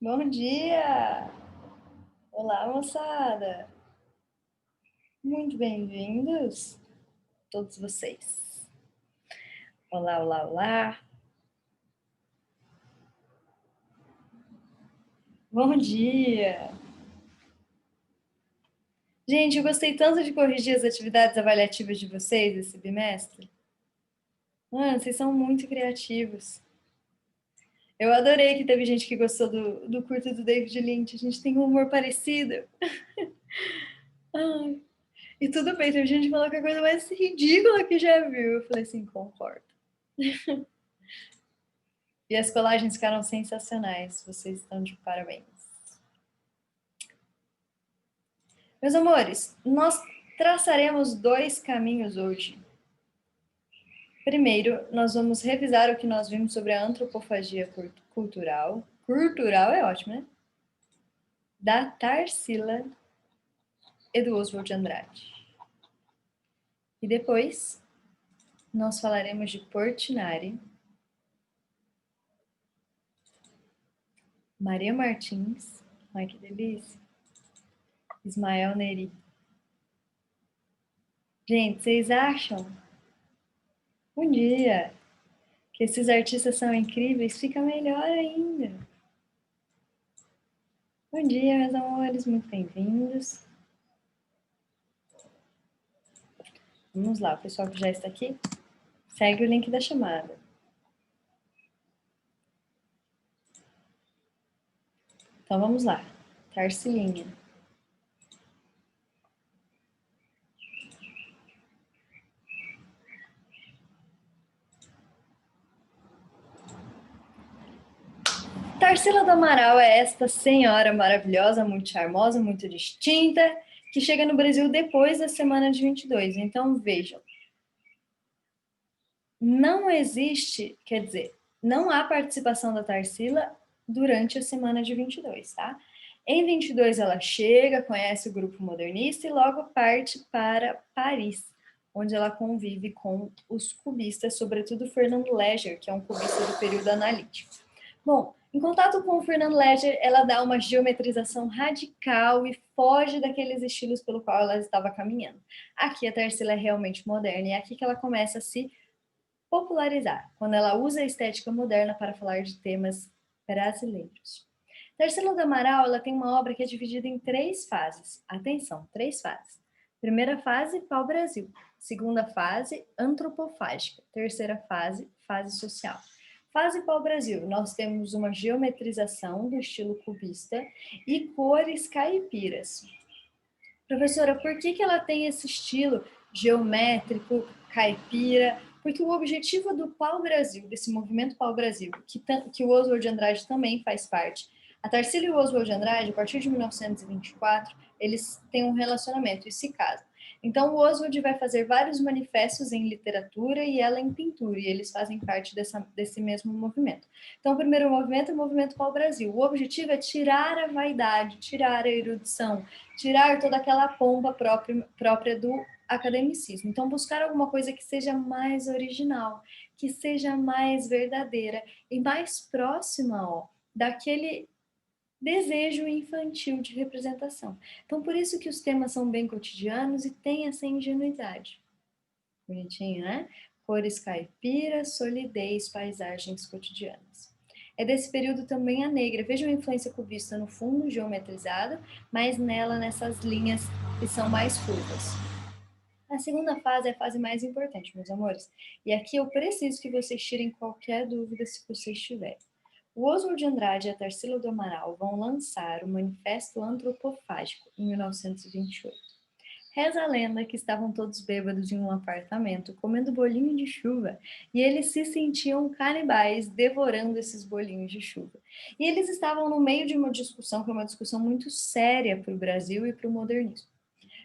Bom dia! Olá, moçada! Muito bem-vindos, todos vocês. Olá, olá, olá! Bom dia! Gente, eu gostei tanto de corrigir as atividades avaliativas de vocês esse bimestre. Mano, vocês são muito criativos. Eu adorei que teve gente que gostou do curto do David Lynch. A gente tem um humor parecido. Ai. E tudo bem, teve gente que falou que é a coisa mais ridícula que já viu. Eu falei assim, concordo. E as colagens ficaram sensacionais. Vocês estão de parabéns. Meus amores, nós traçaremos dois caminhos hoje. Primeiro, nós vamos revisar o que nós vimos sobre a antropofagia cultural. Cultural é ótimo, né? Da Tarsila e do Oswald de Andrade. E depois, nós falaremos de Portinari, Maria Martins, ai que delícia, Ismael Neri. Gente, vocês acham? Um dia que esses artistas são incríveis, fica melhor ainda. Bom dia, meus amores, muito bem-vindos. Vamos lá, o pessoal que já está aqui, segue o link da chamada. Então vamos lá, Tarsilinha. Tarsila do Amaral é esta senhora maravilhosa, muito charmosa, muito distinta, que chega no Brasil depois da semana de 22. Então vejam, não existe, quer dizer, não há participação da Tarsila durante a semana de 22, tá? Em 22 ela chega, conhece o grupo modernista e logo parte para Paris, onde ela convive com os cubistas, sobretudo Fernando Léger, que é um cubista do período analítico. Bom, em contato com o Fernando Léger, ela dá uma geometrização radical e foge daqueles estilos pelo qual ela estava caminhando. Aqui a Tarsila é realmente moderna e é aqui que ela começa a se popularizar, quando ela usa a estética moderna para falar de temas brasileiros. Tarsila do Amaral, ela tem uma obra que é dividida em três fases. Atenção, três fases. Primeira fase, pau-brasil. Segunda fase, antropofágica. Terceira fase, fase social. Fase pau-brasil, nós temos uma geometrização do estilo cubista e cores caipiras. Professora, por que ela tem esse estilo geométrico, caipira? Porque o objetivo do pau-brasil, desse movimento pau-brasil, que o Oswald de Andrade também faz parte, a Tarsila e o Oswald de Andrade, a partir de 1924, eles têm um relacionamento e se casam. Então, o Oswald vai fazer vários manifestos em literatura e ela em pintura, e eles fazem parte desse mesmo movimento. Então, o primeiro movimento é o movimento pau-brasil. O objetivo é tirar a vaidade, tirar a erudição, tirar toda aquela pompa própria do academicismo. Então, buscar alguma coisa que seja mais original, que seja mais verdadeira e mais próxima, daquele desejo infantil de representação. Então, por isso que os temas são bem cotidianos e tem essa ingenuidade. Bonitinho, né? Cores caipiras, solidez, paisagens cotidianas. É desse período também a negra. Vejam a influência cubista no fundo, geometrizada, mas nela, nessas linhas que são mais curvas. A segunda fase é a fase mais importante, meus amores. E aqui eu preciso que vocês tirem qualquer dúvida se vocês tiverem. O Oswald de Andrade e a Tarsila do Amaral vão lançar o Manifesto Antropofágico em 1928. Reza a lenda que estavam todos bêbados em um apartamento, comendo bolinho de chuva, e eles se sentiam canibais devorando esses bolinhos de chuva. E eles estavam no meio de uma discussão, que é uma discussão muito séria para o Brasil e para o modernismo.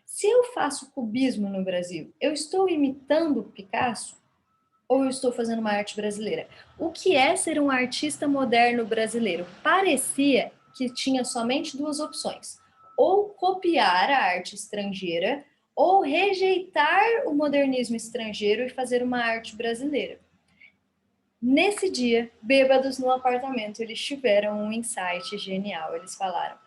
Se eu faço cubismo no Brasil, eu estou imitando Picasso ou eu estou fazendo uma arte brasileira? O que é ser um artista moderno brasileiro? Parecia que tinha somente duas opções: ou copiar a arte estrangeira ou rejeitar o modernismo estrangeiro e fazer uma arte brasileira. Nesse dia, bêbados no apartamento, eles tiveram um insight genial. Eles falaram: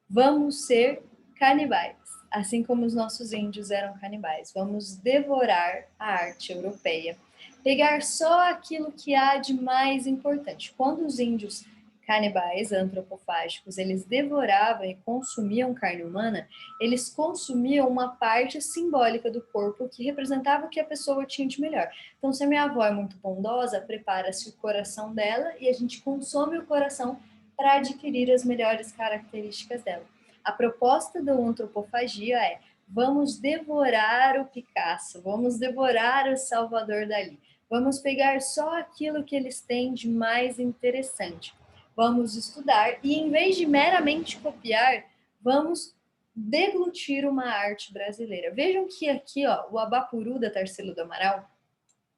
vamos ser canibais, assim como os nossos índios eram canibais. Vamos devorar a arte europeia, pegar só aquilo que há de mais importante. Quando os índios canibais antropofágicos, eles devoravam e consumiam carne humana, eles consumiam uma parte simbólica do corpo que representava o que a pessoa tinha de melhor. Então, se a minha avó é muito bondosa, prepara-se o coração dela e a gente consome o coração para adquirir as melhores características dela. A proposta da antropofagia é: vamos devorar o Picasso, vamos devorar o Salvador Dalí, vamos pegar só aquilo que eles têm de mais interessante. Vamos estudar e, em vez de meramente copiar, vamos deglutir uma arte brasileira. Vejam que aqui, ó, o Abapuru da Tarsila do Amaral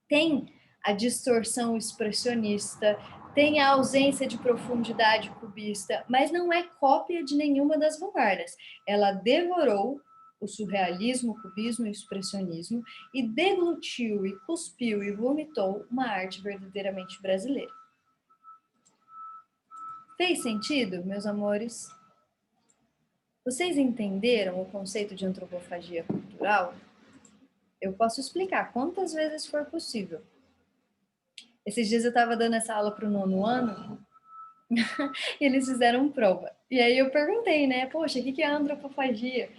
tem a distorção expressionista, tem a ausência de profundidade cubista, mas não é cópia de nenhuma das vanguardas. Ela devorou o surrealismo, o cubismo e o expressionismo e deglutiu e cuspiu e vomitou uma arte verdadeiramente brasileira. Fez sentido, meus amores? Vocês entenderam o conceito de antropofagia cultural? Eu posso explicar quantas vezes for possível. Esses dias eu estava dando essa aula para o 9º ano e eles fizeram prova. E aí eu perguntei, né? Poxa, o que é antropofagia?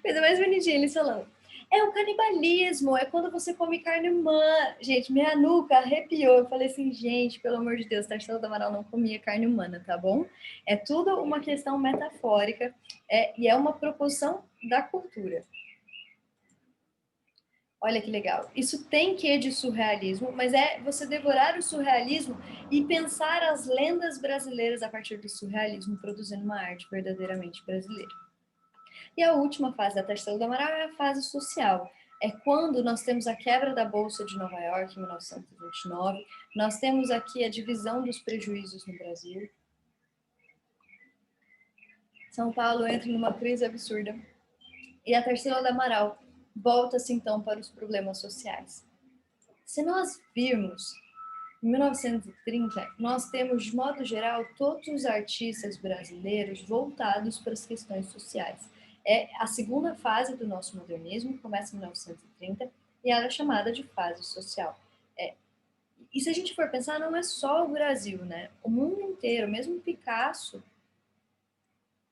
Coisa mais bonitinha, eles falando. É o canibalismo, é quando você come carne humana. Gente, minha nuca arrepiou. Eu falei assim, gente, pelo amor de Deus, Tarsila do Amaral não comia carne humana, tá bom? É tudo uma questão metafórica e é uma proposição da cultura. Olha que legal. Isso tem que de surrealismo, mas é você devorar o surrealismo e pensar as lendas brasileiras a partir do surrealismo, produzindo uma arte verdadeiramente brasileira. E a última fase da Tarsila do Amaral é a fase social. É quando nós temos a quebra da Bolsa de Nova York, em 1929. Nós temos aqui a divisão dos prejuízos no Brasil. São Paulo entra numa crise absurda. E a Tarsila do Amaral volta-se então para os problemas sociais. Se nós virmos, em 1930, nós temos, de modo geral, todos os artistas brasileiros voltados para as questões sociais. É a segunda fase do nosso modernismo, começa em 1930, e ela é chamada de fase social. E se a gente for pensar, não é só o Brasil, né? O mundo inteiro, mesmo Picasso,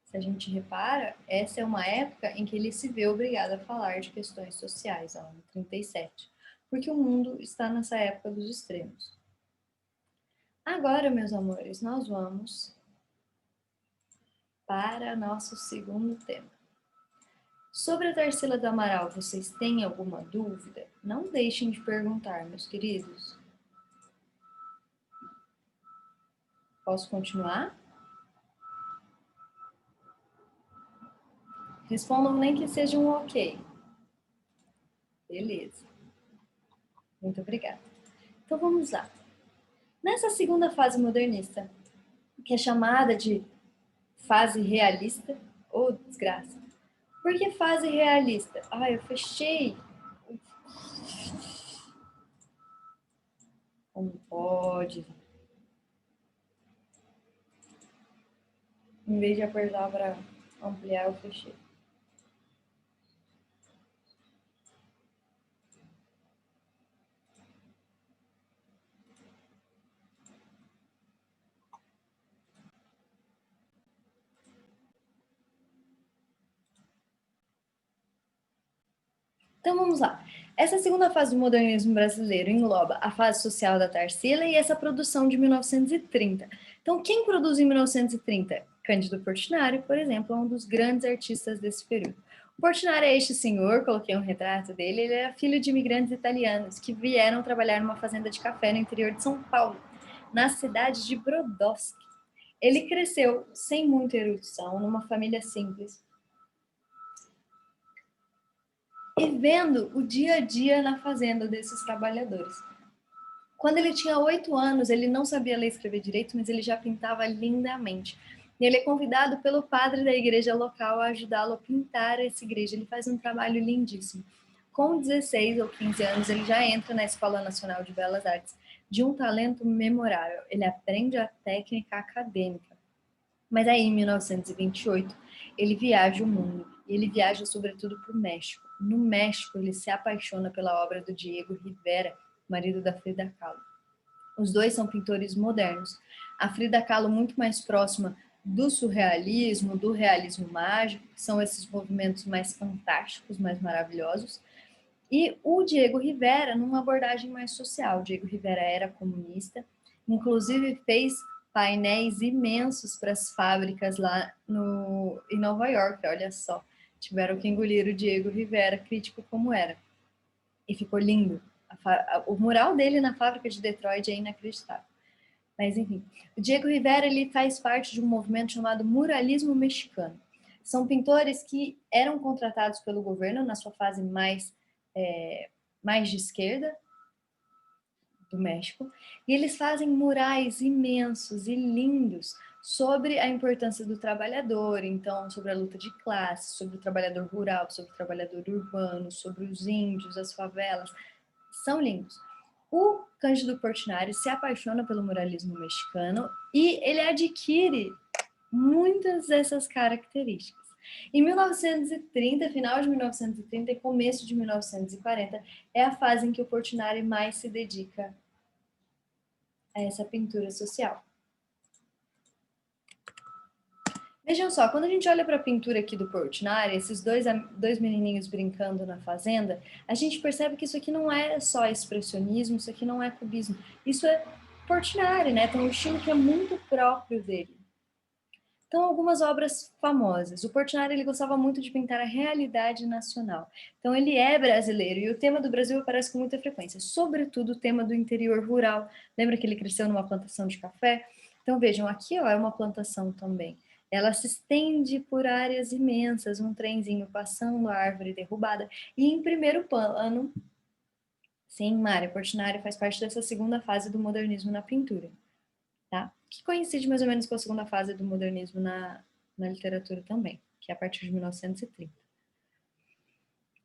se a gente repara, essa é uma época em que ele se vê obrigado a falar de questões sociais, ó, em 37, porque o mundo está nessa época dos extremos. Agora, meus amores, nós vamos para nosso segundo tema. Sobre a Tarsila do Amaral, vocês têm alguma dúvida? Não deixem de perguntar, meus queridos. Posso continuar? Respondam nem que seja um ok. Beleza. Muito obrigada. Então vamos lá. Nessa segunda fase modernista, que é chamada de fase realista, ou desgraça. Por que fase realista? Ah, eu fechei. Como pode? Em vez de apertar para ampliar, eu fechei. Então vamos lá. Essa segunda fase do modernismo brasileiro engloba a fase social da Tarsila e essa produção de 1930. Então, quem produz em 1930? Cândido Portinari, por exemplo, é um dos grandes artistas desse período. O Portinari é este senhor, coloquei um retrato dele, ele era filho de imigrantes italianos que vieram trabalhar numa fazenda de café no interior de São Paulo, na cidade de Brodowski. Ele cresceu sem muita erudição, numa família simples, e vendo o dia a dia na fazenda desses trabalhadores. Quando ele tinha 8 anos, ele não sabia ler e escrever direito, mas ele já pintava lindamente. E ele é convidado pelo padre da igreja local a ajudá-lo a pintar essa igreja. Ele faz um trabalho lindíssimo. Com 16 ou 15 anos, ele já entra na Escola Nacional de Belas Artes, de um talento memorável. Ele aprende a técnica acadêmica. Mas aí, em 1928, ele viaja o mundo. E ele viaja, sobretudo, para o México. No México, ele se apaixona pela obra do Diego Rivera, marido da Frida Kahlo. Os dois são pintores modernos. A Frida Kahlo muito mais próxima do surrealismo, do realismo mágico, que são esses movimentos mais fantásticos, mais maravilhosos. E o Diego Rivera, numa abordagem mais social. O Diego Rivera era comunista, inclusive fez painéis imensos para as fábricas lá em Nova York, olha só. Tiveram que engolir o Diego Rivera, crítico como era. E ficou lindo. O mural dele na fábrica de Detroit é inacreditável. Mas enfim, o Diego Rivera ele faz parte de um movimento chamado muralismo mexicano. São pintores que eram contratados pelo governo na sua fase mais de esquerda do México, e eles fazem murais imensos e lindos sobre a importância do trabalhador, então sobre a luta de classe, sobre o trabalhador rural, sobre o trabalhador urbano, sobre os índios, as favelas. São lindos. O Cândido Portinari se apaixona pelo muralismo mexicano e ele adquire muitas dessas características. Em 1930, final de 1930 e começo de 1940, é a fase em que o Portinari mais se dedica a essa pintura social. Vejam só, quando a gente olha para a pintura aqui do Portinari, esses dois menininhos brincando na fazenda, a gente percebe que isso aqui não é só expressionismo, isso aqui não é cubismo, isso é Portinari, né? Tem um estilo que é muito próprio dele. Então, algumas obras famosas. O Portinari ele gostava muito de pintar a realidade nacional. Então, ele é brasileiro e o tema do Brasil aparece com muita frequência, sobretudo o tema do interior rural. Lembra que ele cresceu numa plantação de café? Então, vejam, aqui ó, é uma plantação também. Ela se estende por áreas imensas, um trenzinho passando, a árvore derrubada. E em primeiro plano, sim, Mário Portinari faz parte dessa segunda fase do modernismo na pintura. Tá? Que coincide mais ou menos com a segunda fase do modernismo na literatura também, que é a partir de 1930.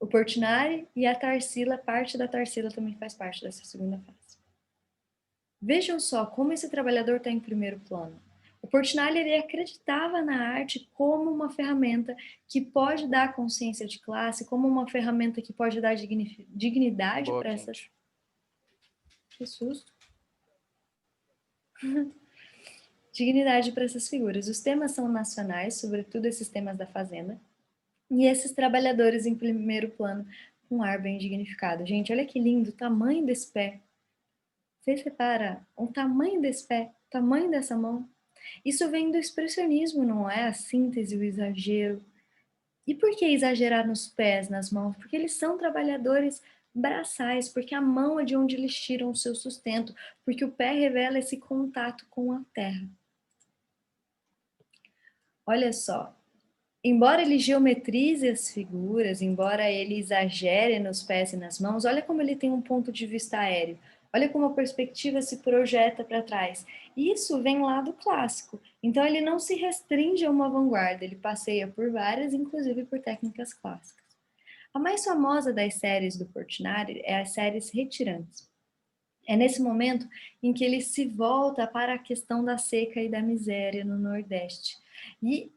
O Portinari e a Tarsila, parte da Tarsila também faz parte dessa segunda fase. Vejam só como esse trabalhador está em primeiro plano. O Portinari ele acreditava na arte como uma ferramenta que pode dar consciência de classe, como uma ferramenta que pode dar dignidade para essas... Que susto! Dignidade para essas figuras. Os temas são nacionais, sobretudo esses temas da fazenda, e esses trabalhadores em primeiro plano, com um ar bem dignificado. Gente, olha que lindo o tamanho desse pé. Você repara o tamanho desse pé, o tamanho dessa mão? Isso vem do expressionismo, não é? A síntese, o exagero. E por que exagerar nos pés, nas mãos? Porque eles são trabalhadores braçais, porque a mão é de onde eles tiram o seu sustento, porque o pé revela esse contato com a terra. Olha só, embora ele geometrize as figuras, embora ele exagere nos pés e nas mãos, olha como ele tem um ponto de vista aéreo. Olha como a perspectiva se projeta para trás. Isso vem lá do clássico. Então ele não se restringe a uma vanguarda, ele passeia por várias, inclusive por técnicas clássicas. A mais famosa das séries do Portinari é as séries Retirantes. É nesse momento em que ele se volta para a questão da seca e da miséria no Nordeste. E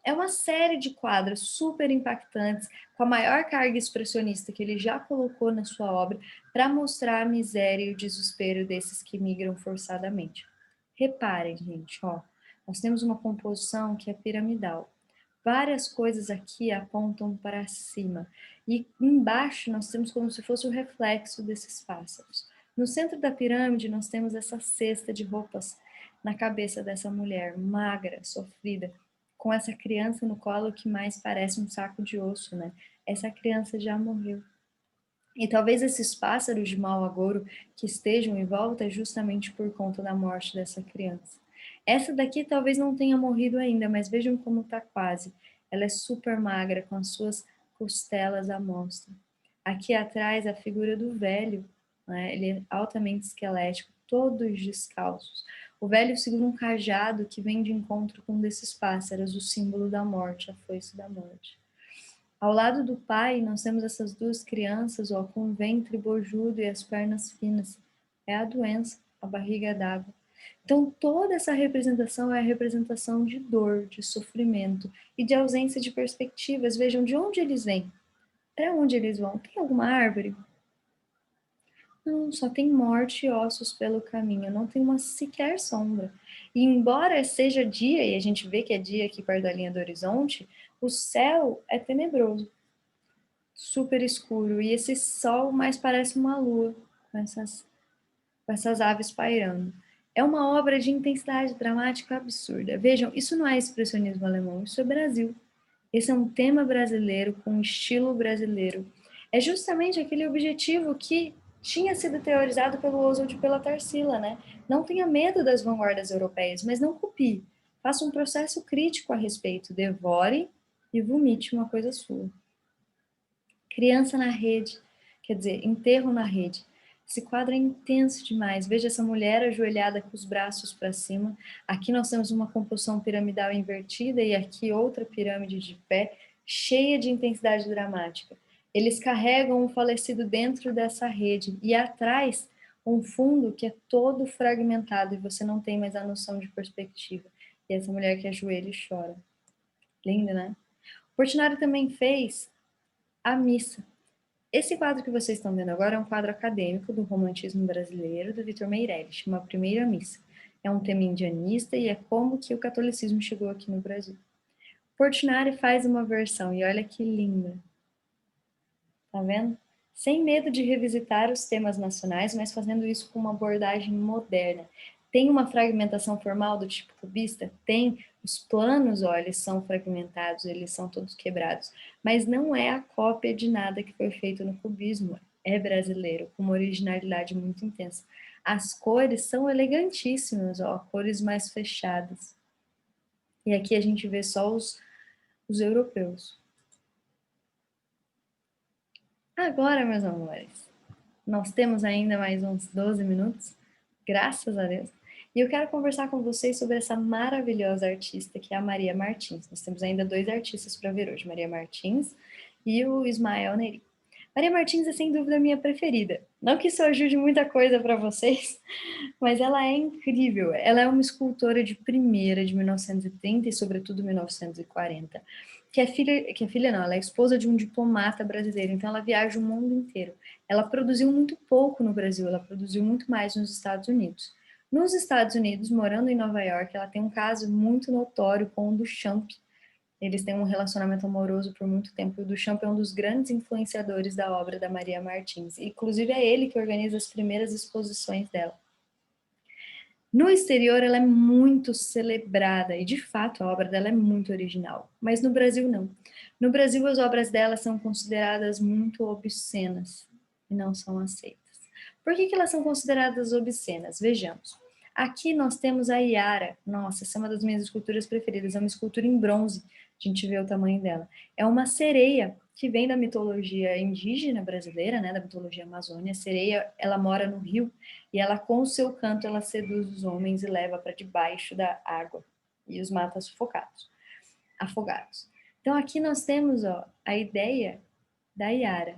é uma série de quadros super impactantes, com a maior carga expressionista que ele já colocou na sua obra, para mostrar a miséria e o desespero desses que migram forçadamente. Reparem, gente, ó, nós temos uma composição que é piramidal. Várias coisas aqui apontam para cima, e embaixo nós temos como se fosse o reflexo desses pássaros. No centro da pirâmide, nós temos essa cesta de roupas na cabeça dessa mulher, magra, sofrida, com essa criança no colo que mais parece um saco de osso, né? Essa criança já morreu. E talvez esses pássaros de mau agouro que estejam em volta é justamente por conta da morte dessa criança. Essa daqui talvez não tenha morrido ainda, mas vejam como tá quase. Ela é super magra, com as suas costelas à mostra. Aqui atrás, a figura do velho, né? Ele é altamente esquelético, todos descalços. O velho segura um cajado que vem de encontro com um desses pássaros, o símbolo da morte, a foice da morte. Ao lado do pai, nós temos essas duas crianças, ó, com o ventre bojudo e as pernas finas. é a doença, a barriga d'água. Então, toda essa representação é a representação de dor, de sofrimento e de ausência de perspectivas. Vejam de onde eles vêm, para onde eles vão. Tem alguma árvore? Não, só tem morte e ossos pelo caminho, não tem uma sequer sombra. E embora seja dia, e a gente vê que é dia aqui perto da linha do horizonte, o céu é tenebroso, super escuro, e esse sol mais parece uma lua, com essas aves pairando. É uma obra de intensidade dramática absurda. Vejam, isso não é expressionismo alemão, isso é Brasil. Esse é um tema brasileiro, com um estilo brasileiro. É justamente aquele objetivo que tinha sido teorizado pelo Oswald e pela Tarsila, né? Não tenha medo das vanguardas europeias, mas não copie. Faça um processo crítico a respeito, devore e vomite uma coisa sua. Criança na rede, quer dizer, enterro na rede. Esse quadro é intenso demais. Veja essa mulher ajoelhada com os braços para cima. Aqui nós temos uma composição piramidal invertida e aqui outra pirâmide de pé, cheia de intensidade dramática. Eles carregam um falecido dentro dessa rede e atrás um fundo que é todo fragmentado e você não tem mais a noção de perspectiva. E essa mulher que ajoelha e chora. Lindo, né? Portinari também fez a missa. Esse quadro que vocês estão vendo agora é um quadro acadêmico do romantismo brasileiro do Victor Meirelles, chama A Primeira Missa. É um tema indianista e é como que o catolicismo chegou aqui no Brasil. Portinari faz uma versão e olha que linda. Tá vendo? Sem medo de revisitar os temas nacionais, mas fazendo isso com uma abordagem moderna. Tem uma fragmentação formal do tipo cubista? Tem. Os planos, ó, eles são fragmentados, eles são todos quebrados. Mas não é a cópia de nada que foi feito no cubismo. É brasileiro, com uma originalidade muito intensa. As cores são elegantíssimas, ó, cores mais fechadas. E aqui a gente vê só os europeus. Agora, meus amores, nós temos ainda mais uns 12 minutos, graças a Deus. E eu quero conversar com vocês sobre essa maravilhosa artista que é a Maria Martins. Nós temos ainda dois artistas para ver hoje, Maria Martins e o Ismael Neri. Maria Martins é sem dúvida a minha preferida. Não que isso ajude muita coisa para vocês, mas ela é incrível. Ela é uma escultora de primeira de 1930 e sobretudo 1940, que é filha não, ela é esposa de um diplomata brasileiro, então ela viaja o mundo inteiro. Ela produziu muito pouco no Brasil, ela produziu muito mais nos Estados Unidos. Nos Estados Unidos, morando em Nova York, ela tem um caso muito notório com o Duchamp. Eles têm um relacionamento amoroso por muito tempo. E o Duchamp é um dos grandes influenciadores da obra da Maria Martins. Inclusive, é ele que organiza as primeiras exposições dela. No exterior, ela é muito celebrada e, de fato, a obra dela é muito original. Mas no Brasil, não. No Brasil, as obras dela são consideradas muito obscenas e não são aceitas. Por que elas são consideradas obscenas? Vejamos. Aqui nós temos a Iara. Nossa, essa é uma das minhas esculturas preferidas. É uma escultura em bronze. A gente vê o tamanho dela. É uma sereia que vem da mitologia indígena brasileira, né, da mitologia amazônia. A sereia, ela mora no rio e ela, com o seu canto, ela seduz os homens e leva para debaixo da água e os mata sufocados, afogados. Então aqui nós temos, ó, a ideia da Iara,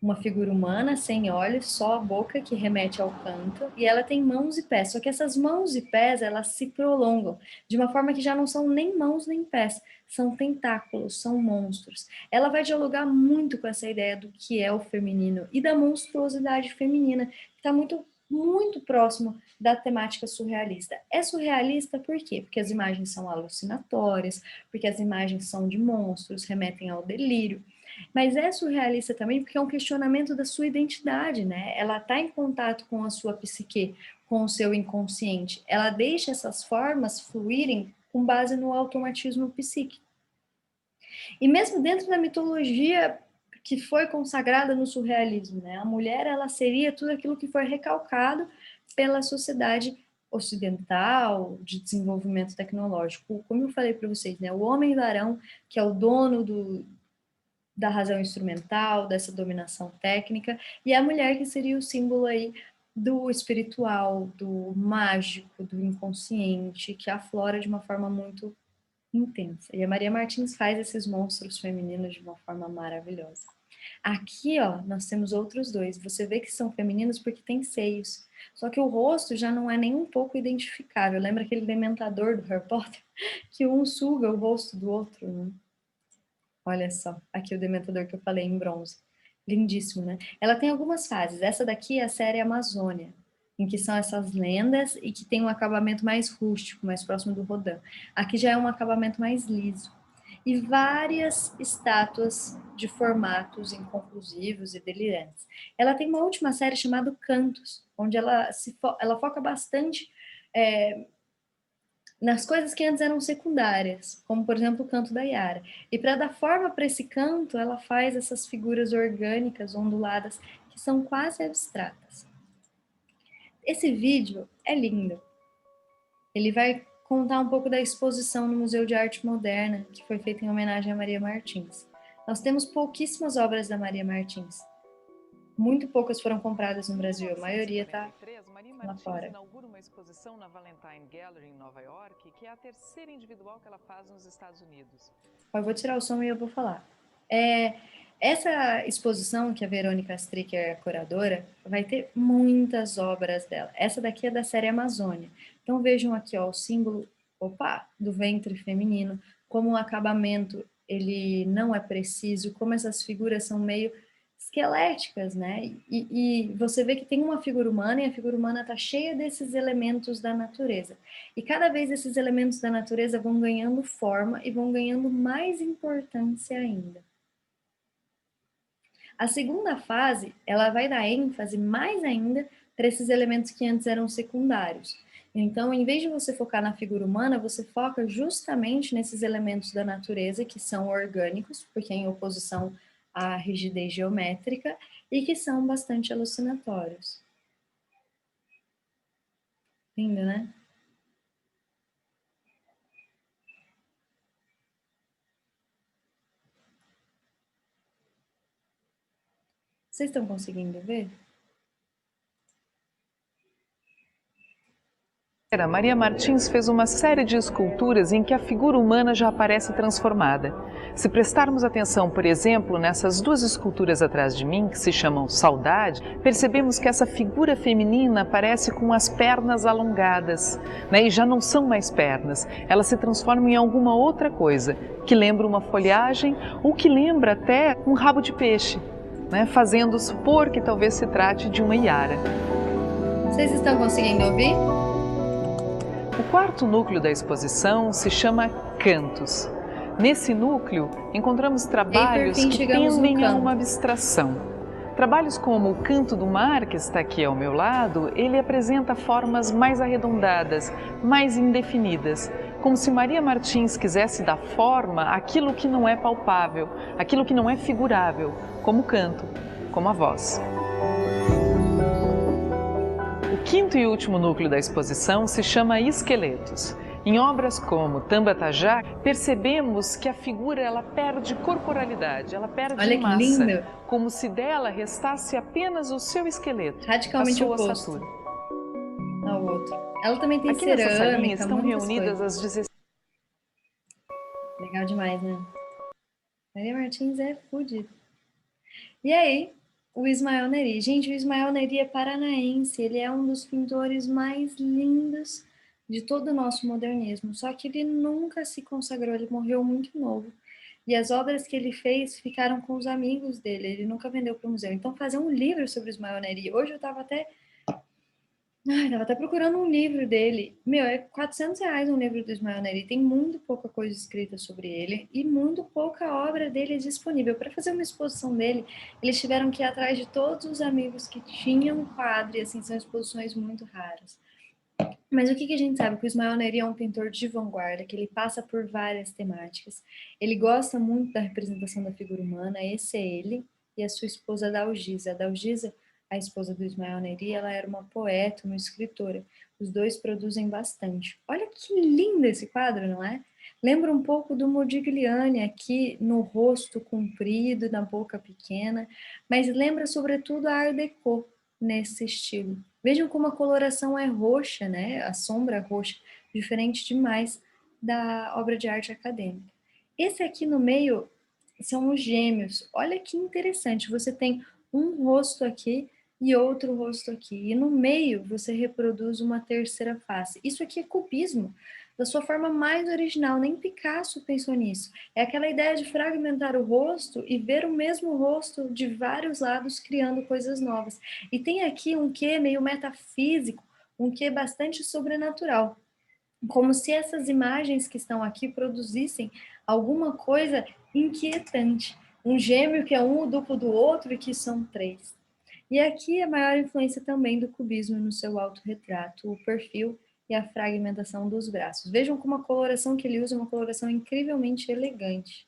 uma figura humana sem olhos, só a boca que remete ao canto, e ela tem mãos e pés, só que essas mãos e pés, elas se prolongam, de uma forma que já não são nem mãos nem pés, são tentáculos, são monstros. Ela vai dialogar muito com essa ideia do que é o feminino e da monstruosidade feminina, que está muito, muito próximo da temática surrealista. É surrealista por quê? Porque as imagens são alucinatórias, porque as imagens são de monstros, remetem ao delírio, mas é surrealista também porque é um questionamento da sua identidade, né? Ela está em contato com a sua psique, com o seu inconsciente. Ela deixa essas formas fluírem com base no automatismo psíquico. E mesmo dentro da mitologia que foi consagrada no surrealismo, né? A mulher, ela seria tudo aquilo que foi recalcado pela sociedade ocidental, de desenvolvimento tecnológico. Como eu falei para vocês, né? O homem varão, que é o dono da razão instrumental, dessa dominação técnica, e a mulher que seria o símbolo aí do espiritual, do mágico, do inconsciente, que aflora de uma forma muito intensa. E a Maria Martins faz esses monstros femininos de uma forma maravilhosa. Aqui, ó, nós temos outros dois. Você vê que são femininos porque tem seios. Só que o rosto já não é nem um pouco identificável. Lembra aquele dementador do Harry Potter? Que um suga o rosto do outro, né? Olha só, aqui o dementador que eu falei em bronze. Lindíssimo, né? Ela tem algumas fases. Essa daqui é a série Amazônia, em que são essas lendas e que tem um acabamento mais rústico, mais próximo do Rodin. Aqui já é um acabamento mais liso. E várias estátuas de formatos inconclusivos e delirantes. Ela tem uma última série chamada Cantos, onde ela foca bastante nas coisas que antes eram secundárias, como por exemplo o canto da Yara. E para dar forma para esse canto, ela faz essas figuras orgânicas, onduladas, que são quase abstratas. Esse vídeo é lindo. Ele vai contar um pouco da exposição no Museu de Arte Moderna, que foi feita em homenagem a Maria Martins. Nós temos pouquíssimas obras da Maria Martins. Muito poucas foram compradas no Brasil, a maioria está lá fora. Inaugura uma exposição na Valentine Gallery em Nova York, que é a terceira individual que ela faz nos Estados Unidos. Eu vou tirar o som e eu vou falar. Essa exposição, que a Verônica Stricker é a curadora, vai ter muitas obras dela. Essa daqui é da série Amazônia. Então vejam aqui, ó, o símbolo, do ventre feminino, como o acabamento ele não é preciso, como essas figuras são meio esqueléticas, né? E você vê que tem uma figura humana e a figura humana está cheia desses elementos da natureza. E cada vez esses elementos da natureza vão ganhando forma e vão ganhando mais importância ainda. A segunda fase, ela vai dar ênfase mais ainda para esses elementos que antes eram secundários. Então, em vez de você focar na figura humana, você foca justamente nesses elementos da natureza que são orgânicos, porque é em oposição à rigidez geométrica, e que são bastante alucinatórios. Lindo, né? Vocês estão conseguindo ver? Maria Martins fez uma série de esculturas em que a figura humana já aparece transformada. Se prestarmos atenção, por exemplo, nessas duas esculturas atrás de mim, que se chamam Saudade, percebemos que essa figura feminina aparece com as pernas alongadas, né? E já não são mais pernas, elas se transformam em alguma outra coisa, que lembra uma folhagem ou que lembra até um rabo de peixe, né? Fazendo supor que talvez se trate de uma Iara. Vocês estão conseguindo ouvir? O quarto núcleo da exposição se chama Cantos. Nesse núcleo, encontramos trabalhos que tendem a uma abstração. Trabalhos como o Canto do Mar, que está aqui ao meu lado, ele apresenta formas mais arredondadas, mais indefinidas, como se Maria Martins quisesse dar forma àquilo que não é palpável, àquilo que não é figurável, como o canto, como a voz. O quinto e último núcleo da exposição se chama Esqueletos. Em obras como Tamba Tajá, percebemos que a figura ela perde corporalidade, ela perde massa, como se dela restasse apenas o seu esqueleto, radicalmente a sua oposto ossatura. ao outro. Ela também tem aqui cerâmica, nessa salinha estão reunidas as 16. Legal demais, né? Maria Martins é fodida. E aí, o Ismael Neri. Gente, o Ismael Neri é paranaense, ele é um dos pintores mais lindos de todo o nosso modernismo, só que ele nunca se consagrou, ele morreu muito novo. E as obras que ele fez ficaram com os amigos dele, ele nunca vendeu para o museu. Então, fazer um livro sobre o Ismael Neri, hoje eu estava até procurando um livro dele. Meu, é R$ 400 um livro do Ismael Neri. Tem muito pouca coisa escrita sobre ele e muito pouca obra dele disponível. Para fazer uma exposição dele, eles tiveram que ir atrás de todos os amigos que tinham quadro, e assim, são exposições muito raras. Mas o que a gente sabe? Que o Ismael Neri é um pintor de vanguarda, que ele passa por várias temáticas. Ele gosta muito da representação da figura humana, esse é ele, e a sua esposa Dalgisa. A Dalgisa, a esposa do Ismael Neri, ela era uma poeta, uma escritora. Os dois produzem bastante. Olha que lindo esse quadro, não é? Lembra um pouco do Modigliani aqui no rosto comprido, na boca pequena, mas lembra sobretudo a Art Deco nesse estilo. Vejam como a coloração é roxa, né? A sombra é roxa, diferente demais da obra de arte acadêmica. Esse aqui no meio são os gêmeos. Olha que interessante, você tem um rosto aqui e outro rosto aqui. E no meio você reproduz uma terceira face. Isso aqui é cubismo, da sua forma mais original. Nem Picasso pensou nisso. É aquela ideia de fragmentar o rosto e ver o mesmo rosto de vários lados, criando coisas novas. E tem aqui um quê meio metafísico, um quê bastante sobrenatural. Como se essas imagens que estão aqui produzissem alguma coisa inquietante. Um gêmeo que é um o duplo do outro e que são três. E aqui a maior influência também do cubismo no seu autorretrato, o perfil e a fragmentação dos braços. Vejam como a coloração que ele usa é uma coloração incrivelmente elegante.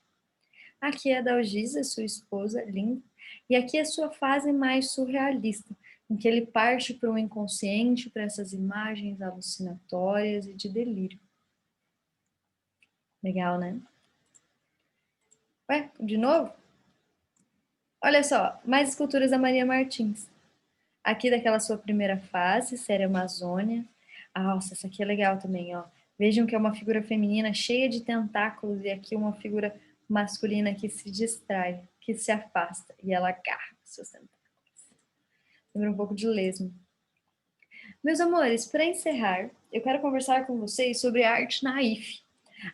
Aqui é a Dalgisa, sua esposa, linda. E aqui é a sua fase mais surrealista, em que ele parte para o inconsciente, para essas imagens alucinatórias e de delírio. Legal, né? Ué, de novo? Olha só, mais esculturas da Maria Martins. Aqui daquela sua primeira fase, série Amazônia. Ah, nossa, essa aqui é legal também, ó. Vejam que é uma figura feminina cheia de tentáculos e aqui uma figura masculina que se distrai, que se afasta e ela agarra seus tentáculos. Lembra um pouco de lesma. Meus amores, para encerrar, eu quero conversar com vocês sobre arte naif.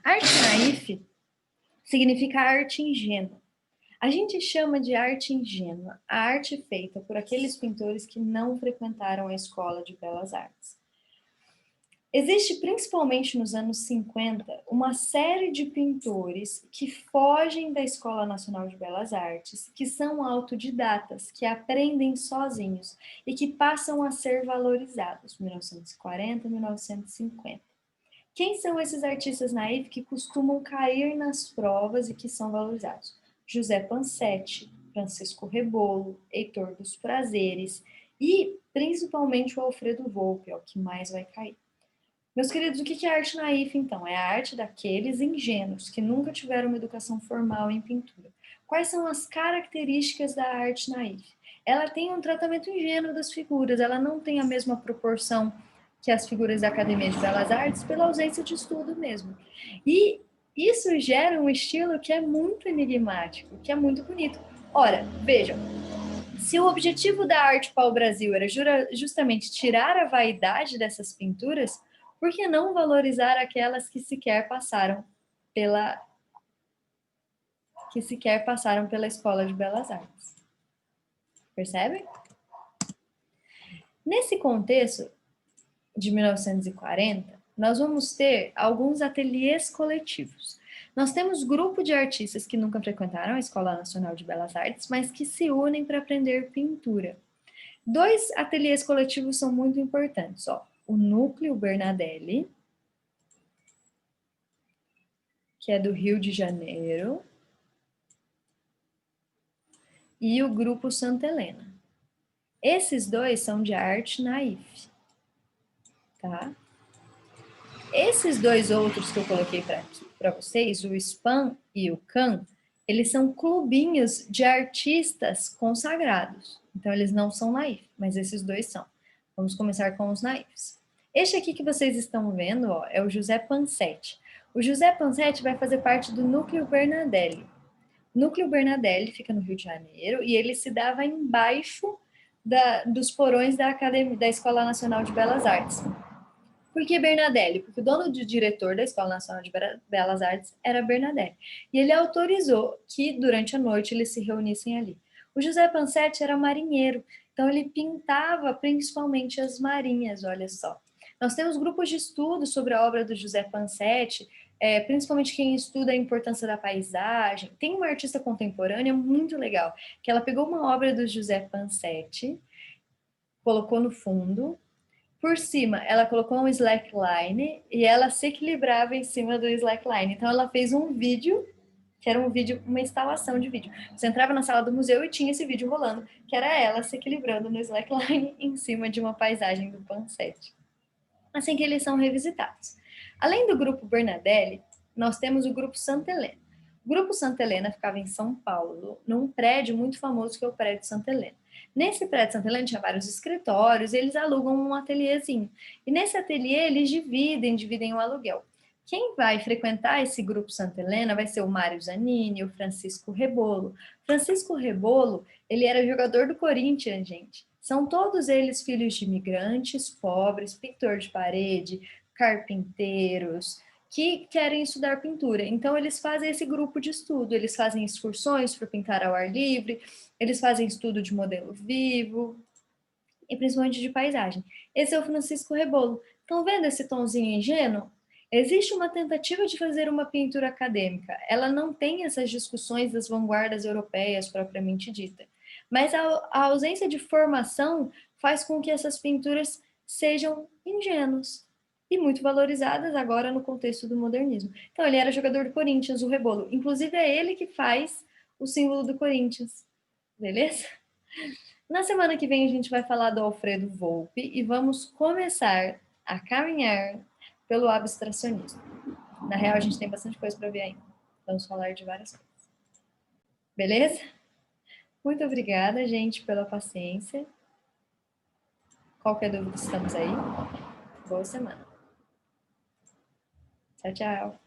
Arte naif significa arte ingênua. A gente chama de arte ingênua a arte feita por aqueles pintores que não frequentaram a escola de belas artes. Existe, principalmente nos anos 50, uma série de pintores que fogem da Escola Nacional de Belas Artes, que são autodidatas, que aprendem sozinhos e que passam a ser valorizados, 1940, 1950. Quem são esses artistas naif que costumam cair nas provas e que são valorizados? José Pansetti, Francisco Rebolo, Heitor dos Prazeres e, principalmente, o Alfredo Volpi, é o que mais vai cair. Meus queridos, o que é arte naif, então? É a arte daqueles ingênuos que nunca tiveram uma educação formal em pintura. Quais são as características da arte naif? Ela tem um tratamento ingênuo das figuras, ela não tem a mesma proporção que as figuras da Academia de Belas Artes pela ausência de estudo mesmo. E isso gera um estilo que é muito enigmático, que é muito bonito. Ora, vejam, se o objetivo da arte pau-brasil era justamente tirar a vaidade dessas pinturas, por que não valorizar aquelas que sequer passaram pela Escola de Belas Artes? Percebem? Nesse contexto de 1940, nós vamos ter alguns ateliês coletivos. Nós temos grupo de artistas que nunca frequentaram a Escola Nacional de Belas Artes, mas que se unem para aprender pintura. Dois ateliês coletivos são muito importantes, ó. O Núcleo Bernadelli, que é do Rio de Janeiro, e o Grupo Santa Helena. Esses dois são de arte naif, tá? Esses dois outros que eu coloquei para vocês, o SPAM e o CAN, eles são clubinhos de artistas consagrados. Então, eles não são naif, mas esses dois são. Vamos começar com os naifs. Este aqui que vocês estão vendo, ó, é o José Pansetti. O José Pansetti vai fazer parte do Núcleo Bernadelli. O Núcleo Bernadelli fica no Rio de Janeiro e ele se dava embaixo dos porões da Escola Nacional de Belas Artes. Por que Bernadelli? Porque o dono do diretor da Escola Nacional de Belas Artes era Bernadelli. E ele autorizou que, durante a noite, eles se reunissem ali. O José Pansetti era marinheiro, então ele pintava principalmente as marinhas, olha só. Nós temos grupos de estudo sobre a obra do José Pansetti, principalmente quem estuda a importância da paisagem. Tem uma artista contemporânea muito legal, que ela pegou uma obra do José Pansetti, colocou no fundo, por cima, ela colocou um slackline e ela se equilibrava em cima do slackline. Então, ela fez um vídeo, que era um vídeo, uma instalação de vídeo. Você entrava na sala do museu e tinha esse vídeo rolando, que era ela se equilibrando no slackline em cima de uma paisagem do Pansetti. Assim que eles são revisitados. Além do grupo Bernadelli, nós temos o grupo Santa Helena. O grupo Santa Helena ficava em São Paulo, num prédio muito famoso que é o prédio Santa Helena. Nesse prédio Santa Helena tinha vários escritórios e eles alugam um ateliêzinho. E nesse ateliê eles dividem o aluguel. Quem vai frequentar esse grupo Santa Helena vai ser o Mário Zanini, o Francisco Rebolo. Francisco Rebolo, ele era jogador do Corinthians, gente. São todos eles filhos de imigrantes, pobres, pintor de parede, carpinteiros, que querem estudar pintura. Então, eles fazem esse grupo de estudo, eles fazem excursões para pintar ao ar livre, eles fazem estudo de modelo vivo, e principalmente de paisagem. Esse é o Francisco Rebolo. Estão vendo esse tonzinho ingênuo? Existe uma tentativa de fazer uma pintura acadêmica. Ela não tem essas discussões das vanguardas europeias propriamente dita. Mas a ausência de formação faz com que essas pinturas sejam ingênuas e muito valorizadas agora no contexto do modernismo. Então, ele era jogador do Corinthians, o Rebolo. Inclusive, é ele que faz o símbolo do Corinthians. Beleza? Na semana que vem a gente vai falar do Alfredo Volpi e vamos começar a caminhar pelo abstracionismo. Na real, a gente tem bastante coisa para ver ainda. Vamos falar de várias coisas. Beleza? Muito obrigada, gente, pela paciência. Qualquer dúvida, estamos aí. Boa semana. Tchau, tchau.